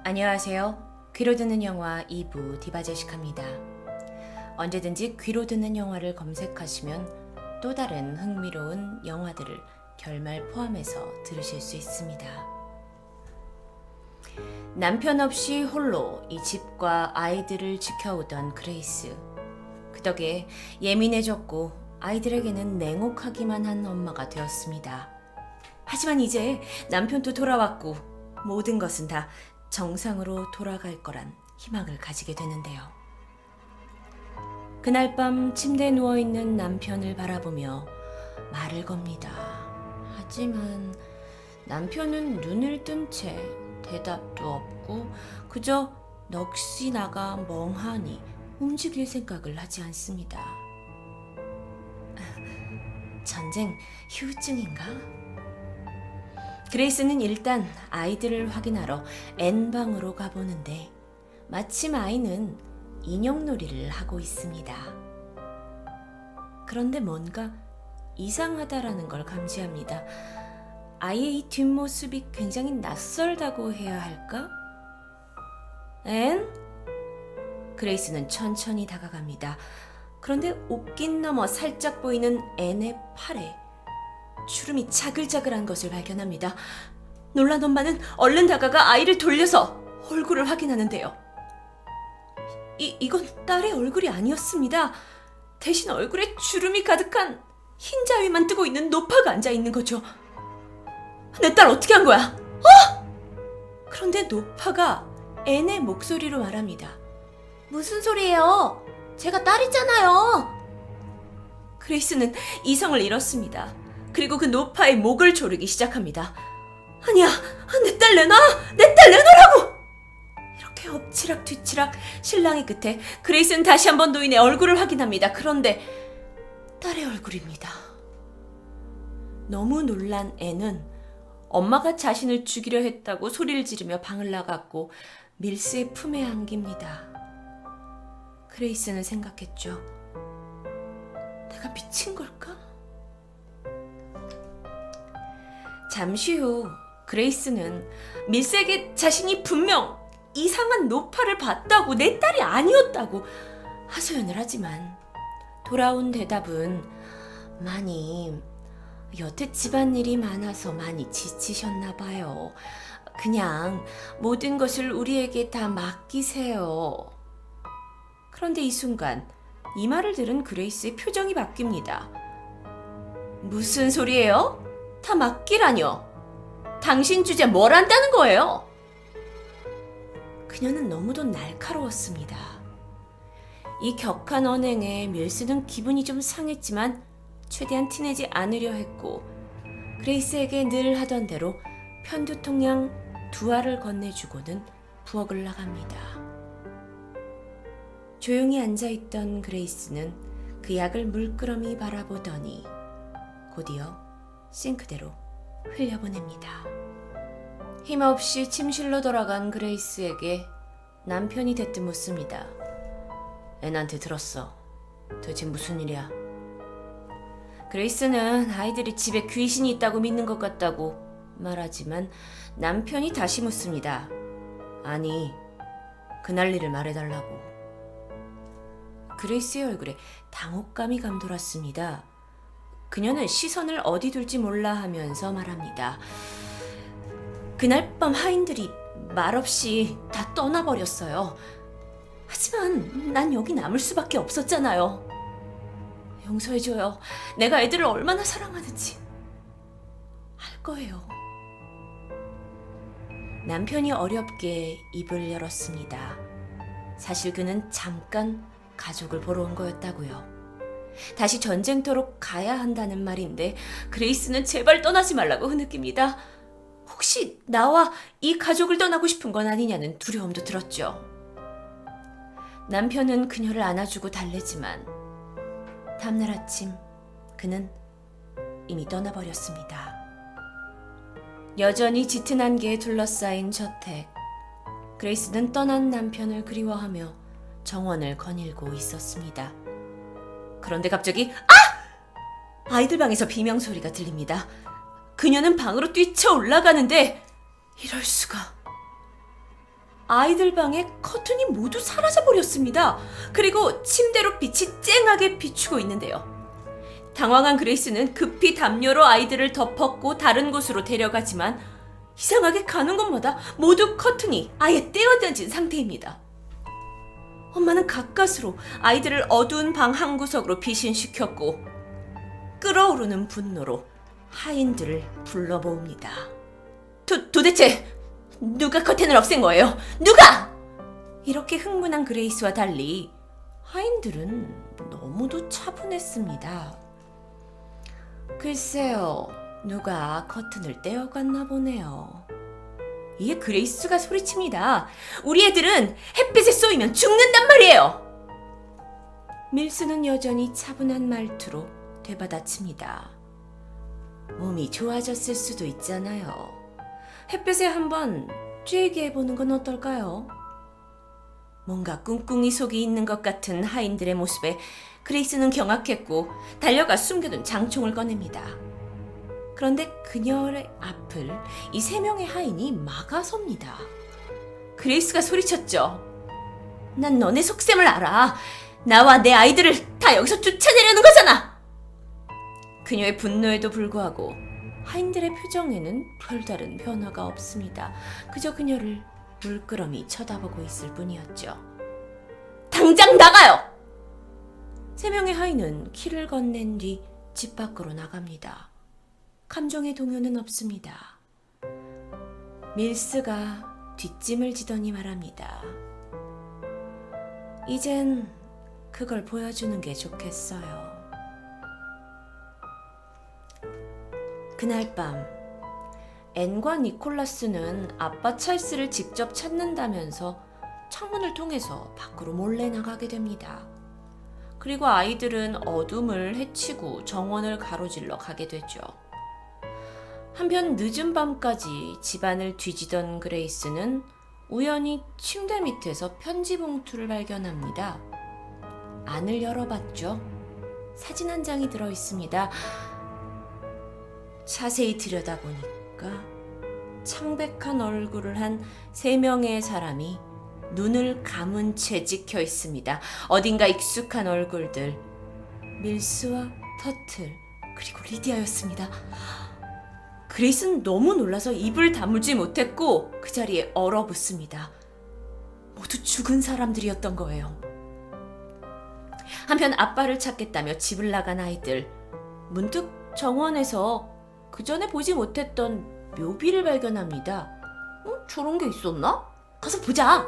안녕하세요. 귀로 듣는 영화 2부 디바제시카입니다. 언제든지 귀로 듣는 영화를 검색하시면 또 다른 흥미로운 영화들을 결말 포함해서 들으실 수 있습니다. 남편 없이 홀로 이 집과 아이들을 지켜오던 그레이스. 그 덕에 예민해졌고 아이들에게는 냉혹하기만 한 엄마가 되었습니다. 하지만 이제 남편도 돌아왔고 모든 것은 다 정상으로 돌아갈 거란 희망을 가지게 되는데요. 그날 밤 침대에 누워있는 남편을 바라보며 말을 겁니다. 하지만 남편은 눈을 뜬 채 대답도 없고 그저 넋이 나가 멍하니 움직일 생각을 하지 않습니다. 전쟁 후유증인가? 그레이스는 일단 아이들을 확인하러 N방으로 가보는데 마침 아이는 인형놀이를 하고 있습니다. 그런데 뭔가 이상하다라는 걸 감지합니다. 아이의 이 뒷모습이 굉장히 낯설다고 해야 할까? N? 그레이스는 천천히 다가갑니다. 그런데 옷깃 너머 살짝 보이는 N의 팔에 주름이 자글자글한 것을 발견합니다. 놀란 엄마는 얼른 다가가 아이를 돌려서 얼굴을 확인하는데요. 이건 딸의 얼굴이 아니었습니다. 대신 얼굴에 주름이 가득한 흰 자위만 뜨고 있는 노파가 앉아있는 거죠. 내 딸 어떻게 한 거야? 그런데 노파가 앤의 목소리로 말합니다. 무슨 소리예요? 제가 딸이잖아요. 그레이스는 이성을 잃었습니다. 그리고 그 노파의 목을 조르기 시작합니다. 아니야, 내 딸 내놔! 내 딸 내놔라고! 이렇게 엎치락 뒤치락 실랑이 끝에 그레이스는 다시 한번 노인의 얼굴을 확인합니다. 그런데 딸의 얼굴입니다. 너무 놀란 애는 엄마가 자신을 죽이려 했다고 소리를 지르며 방을 나갔고 밀스의 품에 안깁니다. 그레이스는 생각했죠. 내가 미친 걸까? 잠시 후 그레이스는 밀스에게 자신이 분명 이상한 노파를 봤다고 내 딸이 아니었다고 하소연을 하지만 돌아온 대답은 마님, 여태 집안일이 많아서 많이 지치셨나 봐요. 그냥 모든 것을 우리에게 다 맡기세요. 그런데 이 순간 이 말을 들은 그레이스의 표정이 바뀝니다. 무슨 소리예요? 다 맡기라뇨? 당신 주제 뭘 한다는 거예요? 그녀는 너무도 날카로웠습니다. 이 격한 언행에 밀스는 기분이 좀 상했지만 최대한 티내지 않으려 했고 그레이스에게 늘 하던 대로 편두통약 2알을 건네주고는 부엌을 나갑니다. 조용히 앉아있던 그레이스는 그 약을 물끄러미 바라보더니 곧이어 싱크대로 흘려보냅니다. 힘없이 침실로 돌아간 그레이스에게 남편이 대뜸 묻습니다. 앤한테 들었어. 도대체 무슨 일이야? 그레이스는 아이들이 집에 귀신이 있다고 믿는 것 같다고 말하지만 남편이 다시 묻습니다. 아니, 그날 일을 말해달라고. 그레이스의 얼굴에 당혹감이 감돌았습니다. 그녀는 시선을 어디 둘지 몰라 하면서 말합니다. 그날 밤 하인들이 말없이 다 떠나버렸어요. 하지만 난 여기 남을 수밖에 없었잖아요. 용서해줘요. 내가 애들을 얼마나 사랑하는지 알 거예요. 남편이 어렵게 입을 열었습니다. 사실 그는 잠깐 가족을 보러 온 거였다고요. 다시 전쟁터로 가야 한다는 말인데 그레이스는 제발 떠나지 말라고 흐느낍니다. 혹시 나와 이 가족을 떠나고 싶은 건 아니냐는 두려움도 들었죠. 남편은 그녀를 안아주고 달래지만 다음날 아침 그는 이미 떠나버렸습니다. 여전히 짙은 안개에 둘러싸인 저택. 그레이스는 떠난 남편을 그리워하며 정원을 거닐고 있었습니다. 그런데 갑자기 아이들 방에서 비명소리가 들립니다. 그녀는 방으로 뛰쳐 올라가는데 이럴 수가. 아이들 방의 커튼이 모두 사라져버렸습니다. 그리고 침대로 빛이 쨍하게 비추고 있는데요. 당황한 그레이스는 급히 담요로 아이들을 덮었고 다른 곳으로 데려가지만 이상하게 가는 곳마다 모두 커튼이 아예 떼어던진 상태입니다. 엄마는 가까스로 아이들을 어두운 방 한 구석으로 피신시켰고 끓어오르는 분노로 하인들을 불러 모읍니다. 도대체 누가 커튼을 없앤 거예요? 누가? 이렇게 흥분한 그레이스와 달리 하인들은 너무도 차분했습니다. 글쎄요, 누가 커튼을 떼어갔나 보네요. 이에 그레이스가 소리칩니다. 우리 애들은 햇빛에 쏘이면 죽는단 말이에요. 밀스는 여전히 차분한 말투로 되받아칩니다. 몸이 좋아졌을 수도 있잖아요. 햇빛에 한번 쬐게 해보는 건 어떨까요? 뭔가 꿍꿍이 속이 있는 것 같은 하인들의 모습에 그레이스는 경악했고 달려가 숨겨둔 장총을 꺼냅니다. 그런데 그녀의 앞을 이 3명의 하인이 막아섭니다. 그레이스가 소리쳤죠. 난 너네 속셈을 알아. 나와 내 아이들을 다 여기서 쫓아내려는 거잖아. 그녀의 분노에도 불구하고 하인들의 표정에는 별다른 변화가 없습니다. 그저 그녀를 물끄러미 쳐다보고 있을 뿐이었죠. 당장 나가요! 3명의 하인은 키를 건넨 뒤 집 밖으로 나갑니다. 감정의 동요는 없습니다. 밀스가 뒷짐을 지더니 말합니다. 이젠 그걸 보여주는 게 좋겠어요. 그날 밤 앤과 니콜라스는 아빠 찰스를 직접 찾는다면서 창문을 통해서 밖으로 몰래 나가게 됩니다. 그리고 아이들은 어둠을 헤치고 정원을 가로질러 가게 되죠. 한편 늦은 밤까지 집안을 뒤지던 그레이스는 우연히 침대 밑에서 편지 봉투를 발견합니다. 안을 열어봤죠. 사진 한 장이 들어있습니다. 자세히 들여다보니까 창백한 얼굴을 한 3명의 사람이 눈을 감은 채 찍혀 있습니다. 어딘가 익숙한 얼굴들. 밀스와 터틀 그리고 리디아였습니다. 그레이스는 너무 놀라서 입을 다물지 못했고 그 자리에 얼어붙습니다. 모두 죽은 사람들이었던 거예요. 한편 아빠를 찾겠다며 집을 나간 아이들. 문득 정원에서 그 전에 보지 못했던 묘비를 발견합니다. 저런 게 있었나? 가서 보자!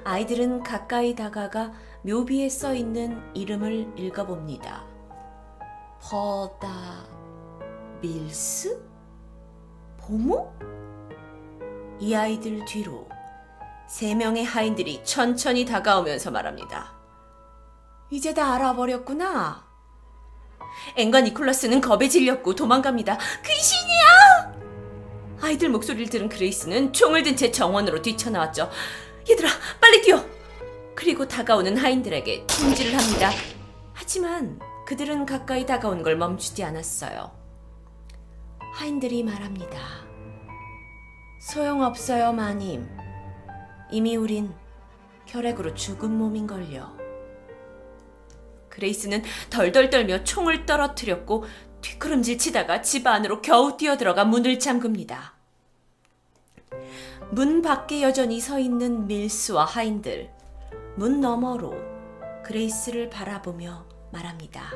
아이들은 가까이 다가가 묘비에 써있는 이름을 읽어봅니다. 버다 밀스? 보모? 이 아이들 뒤로 3명의 하인들이 천천히 다가오면서 말합니다. 이제 다 알아버렸구나. 앤과 니콜라스는 겁에 질렸고 도망갑니다. 귀신이야! 아이들 목소리를 들은 그레이스는 총을 든 채 정원으로 뛰쳐나왔죠. 얘들아, 빨리 뛰어! 그리고 다가오는 하인들에게 통지를 합니다. 하지만 그들은 가까이 다가온 걸 멈추지 않았어요. 하인들이 말합니다. 소용없어요, 마님. 이미 우린 혈액으로 죽은 몸인걸요. 그레이스는 덜덜 떨며 총을 떨어뜨렸고 뒷걸음질 치다가 집 안으로 겨우 뛰어들어가 문을 잠급니다. 문 밖에 여전히 서 있는 밀스와 하인들. 문 너머로 그레이스를 바라보며 말합니다.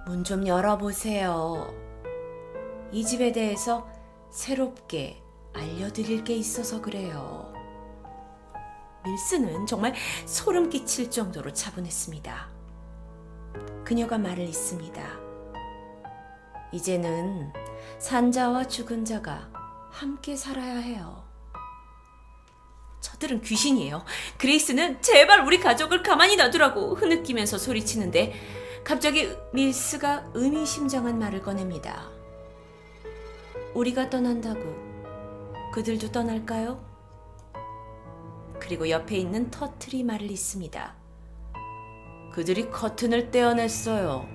문 좀 열어보세요. 이 집에 대해서 새롭게 알려드릴 게 있어서 그래요. 밀스는 정말 소름 끼칠 정도로 차분했습니다. 그녀가 말을 잇습니다. 이제는 산자와 죽은 자가 함께 살아야 해요. 저들은 귀신이에요. 그레이스는 제발 우리 가족을 가만히 놔두라고 흐느끼면서 소리치는데 갑자기 밀스가 의미심장한 말을 꺼냅니다. 우리가 떠난다고 그들도 떠날까요? 그리고 옆에 있는 터틀이 말을 잇습니다. 그들이 커튼을 떼어냈어요.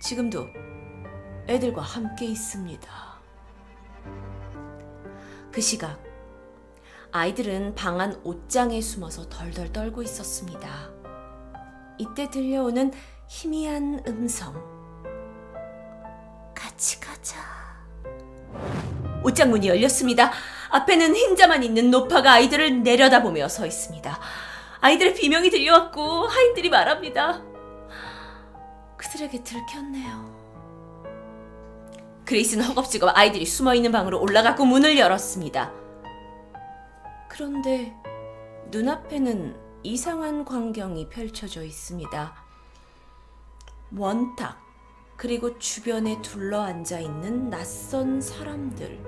지금도 애들과 함께 있습니다. 그 시각 아이들은 방 안 옷장에 숨어서 덜덜 떨고 있었습니다. 이때 들려오는 희미한 음성. 같이 가자. 옷장 문이 열렸습니다. 앞에는 흰자만 있는 노파가 아이들을 내려다보며 서 있습니다. 아이들의 비명이 들려왔고 하인들이 말합니다. 그들에게 들켰네요. 그레이스는 허겁지겁 아이들이 숨어있는 방으로 올라가고 문을 열었습니다. 그런데 눈앞에는 이상한 광경이 펼쳐져 있습니다. 원탁, 그리고 주변에 둘러앉아 있는 낯선 사람들,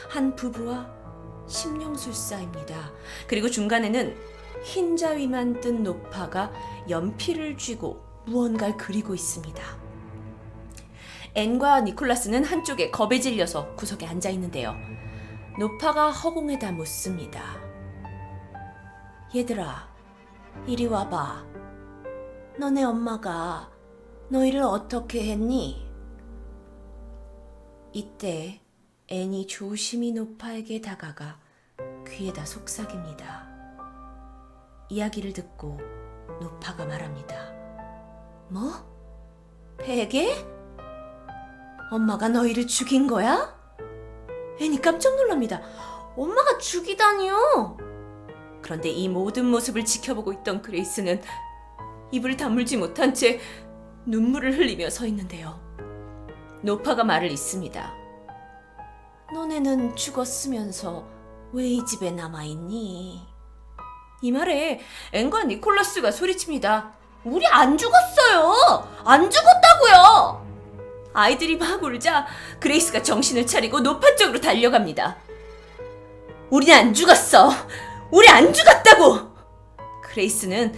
한 부부와 심령술사입니다. 그리고 중간에는 흰자위만 뜬 노파가 연필을 쥐고 무언가를 그리고 있습니다. 앤과 니콜라스는 한쪽에 겁에 질려서 구석에 앉아 있는데요. 노파가 허공에다 묻습니다. 얘들아, 이리 와봐. 너네 엄마가 너희를 어떻게 했니? 이때 앤이 조심히 노파에게 다가가 귀에다 속삭입니다. 이야기를 듣고 노파가 말합니다. 뭐? 베개? 엄마가 너희를 죽인 거야? 앤이 깜짝 놀랍니다. 엄마가 죽이다니요? 그런데 이 모든 모습을 지켜보고 있던 그레이스는 입을 다물지 못한 채 눈물을 흘리며 서 있는데요. 노파가 말을 잇습니다. 너네는 죽었으면서 왜 이 집에 남아있니? 이 말에 앤과 니콜라스가 소리칩니다. 우리 안 죽었어요! 안 죽었다고요! 아이들이 막 울자 그레이스가 정신을 차리고 노파 쪽으로 달려갑니다. 우린 안 죽었어! 우리 안 죽었다고! 그레이스는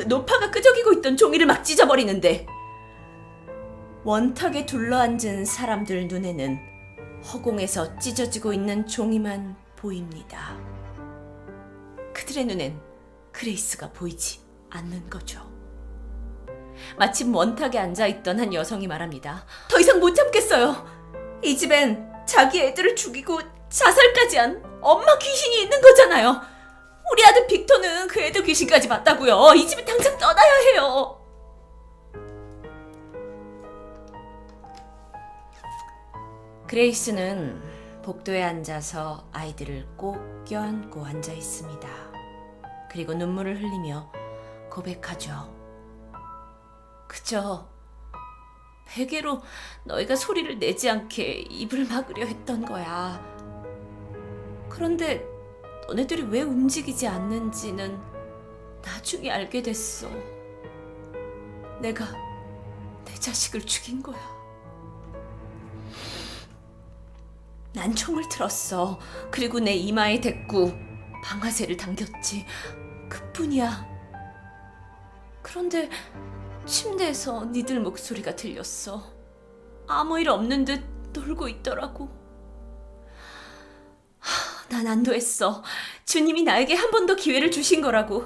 노파가 끄적이고 있던 종이를 막 찢어버리는데 원탁에 둘러앉은 사람들 눈에는 허공에서 찢어지고 있는 종이만 보입니다. 그들의 눈엔 그레이스가 보이지 않는 거죠. 마침 원탁에 앉아있던 한 여성이 말합니다. 더 이상 못 참겠어요. 이 집엔 자기 애들을 죽이고 자살까지 한 엄마 귀신이 있는 거잖아요. 우리 아들 빅터는 그 애들 귀신까지 봤다고요. 이 집을 당장 떠나야 해요. 그레이스는 복도에 앉아서 아이들을 꼭 껴안고 앉아 있습니다. 그리고 눈물을 흘리며 고백하죠. 그저 베개로 너희가 소리를 내지 않게 입을 막으려 했던 거야. 그런데 너네들이 왜 움직이지 않는지는 나중에 알게 됐어. 내가 내 자식을 죽인 거야. 난 총을 들었어. 그리고 내 이마에 대꾸 방아쇠를 당겼지. 그뿐이야. 그런데 침대에서 니들 목소리가 들렸어. 아무 일 없는 듯 놀고 있더라고. 난 안도했어. 주님이 나에게 한 번 더 기회를 주신 거라고.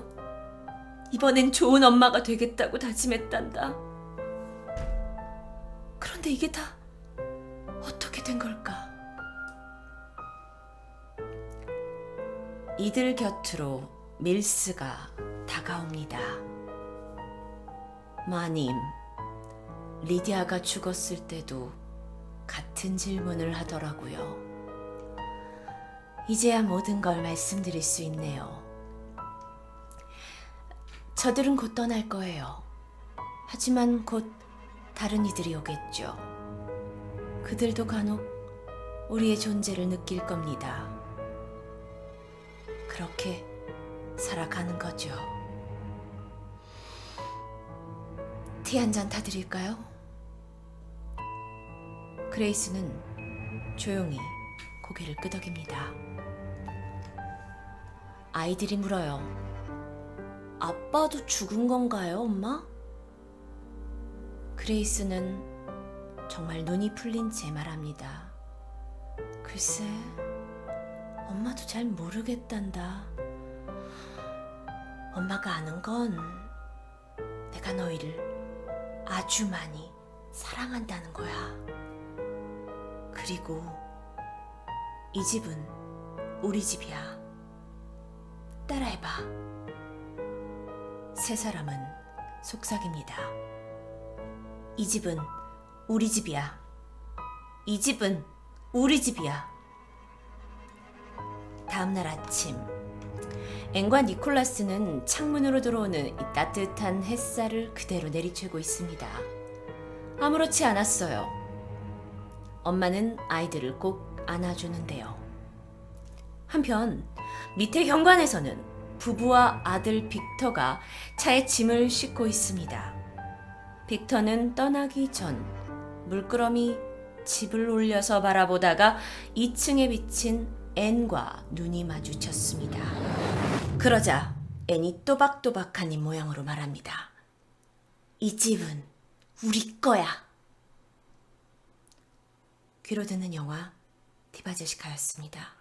이번엔 좋은 엄마가 되겠다고 다짐했단다. 그런데 이게 다 어떻게 된 걸까? 이들 곁으로 밀스가 다가옵니다. 마님, 리디아가 죽었을 때도 같은 질문을 하더라고요. 이제야 모든 걸 말씀드릴 수 있네요. 저들은 곧 떠날 거예요. 하지만 곧 다른 이들이 오겠죠. 그들도 간혹 우리의 존재를 느낄 겁니다. 그렇게 살아가는 거죠. 티 한 잔 타드릴까요? 그레이스는 조용히 고개를 끄덕입니다. 아이들이 물어요. 아빠도 죽은 건가요, 엄마? 그레이스는 정말 눈이 풀린 채 말합니다. 글쎄, 엄마도 잘 모르겠단다. 엄마가 아는 건 내가 너희를 아주 많이 사랑한다는 거야. 그리고 이 집은 우리 집이야. 따라해봐. 세 사람은 속삭입니다. 이 집은 우리 집이야. 이 집은 우리 집이야. 다음날 아침, 앤과 니콜라스는 창문으로 들어오는 이 따뜻한 햇살을 그대로 내리쬐고 있습니다. 아무렇지 않았어요. 엄마는 아이들을 꼭 안아주는데요. 한편 밑에 현관에서는 부부와 아들 빅터가 차에 짐을 싣고 있습니다. 빅터는 떠나기 전 물끄러미 집을 올려서 바라보다가 2층에 비친 앤과 눈이 마주쳤습니다. 그러자 앤이 또박또박한 입 모양으로 말합니다. 이 집은 우리 거야. 귀로 듣는 영화 디바제시카였습니다.